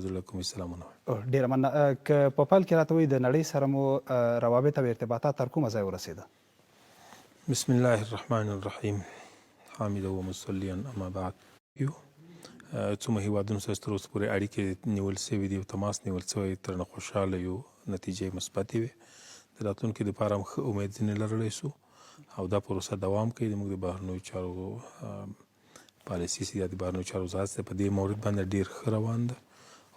زه کوم سلامونه ډیره مننه. که په پیل کې راته وایي د نړۍ سره مو روابط او ارتباطات تر کومه ځای ورسېده؟ بسم الله الرحمن الرحیم حامد و مصلیا اما بعد څومره هیوادونو سره تر اوسه پورې اړیکې نیول سوي دي او تماس نیول سوی ترنه خوشحاله یو، نتیجې مثبتې وې. د راتلونکي دپاره هم ښه امید ځینې لرلی سو او دا پروسه دوام کوي. زموږ د بهرنیو چارو پالیسي چې د بهرنیو چارو وزارت دی په دې مورد باندې ډېر ښه روان ده.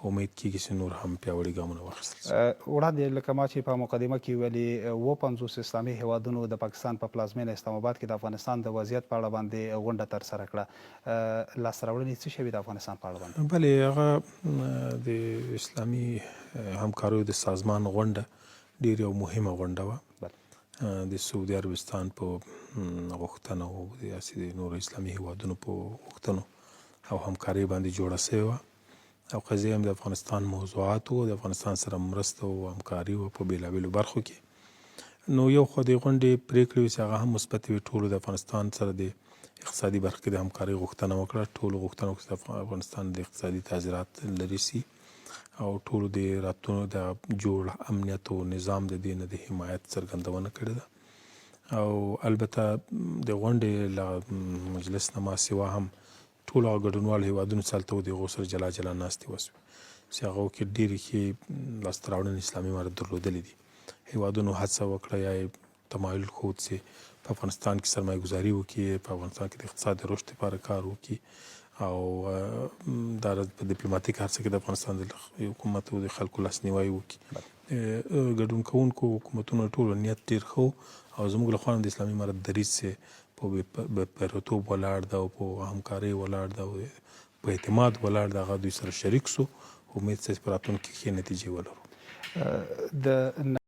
امید کېږي چې نور هم پیاوړي ګامونه واخیستل شي. وړاندې لکه ما چې په مقدمه کې ویلي 50 اسلامي هیوادونو د پاکستان په پلازمینه اسلام آباد کې د افغانستان د وضعیت په اړه باندې غونډه ترسره کړه. لاسته راوړنې څه شوي د افغانستان په اړه باندې؟ بلې هغه د اسلامي همکاریو د سازمان غونډه ډېر یو مهمه غونډه وه. د سعودي عربستان په غوښتنه او داسې د نورو اسلامي هیوادونو په غوښتنو او همکارۍ باندې جوړه سوې وه او قضیه هم د افغانستان موضوعات و، د افغانستان سره مرسته او همکاري وه په بېلابېلو برخو کې. نو یو خوا د غونډې پرېکړې وې چې هغه هم مثبتې وې. ټولو د افغانستان سره د اقتصادي برخه کې د همکارۍ غوښتنه وکړه. ټولو غوښتنه وکړه چې د افغانستان د اقتصادي تعذیرات لرې سي او ټولو د راتلونکو د جوړ امنیت او نظام د دې نه د حمایت څرګندونه کړې ده. او البته د غونډې له مجلس نه ما سوا هم ټولو هغه ګډونوالو هیوادونو چې هلته وو د هغو سره جلا جلا ناستې وسوې چې هغو کې ډېرې ښې لاسته راوړنې اسلامي امارت درلودلې دي. هیوادونو هڅه وکړه یا یې تمایل ښود چې په افغانستان کې سرمایه ګذاري وکړي، په افغانستان کې د اقتصاد د رشد لپاره کار وکړي او دا په ډیپلوماتیک هڅه کې د افغانستان د حکومت او د خلکو لاسنیوی وکړي. ګډون کوونکو حکومتونو ټولو نیت ډېر ښه او زموږ له خوا هم د اسلامي امارت دریځ چې په بېپرتوب ولاړ ده او په همکارۍ ولاړ ده او په اعتماد ولاړ ده، هغه دوی سره شریک سو. امید چې په راتلونکي کې ښې نتیجې ولرو.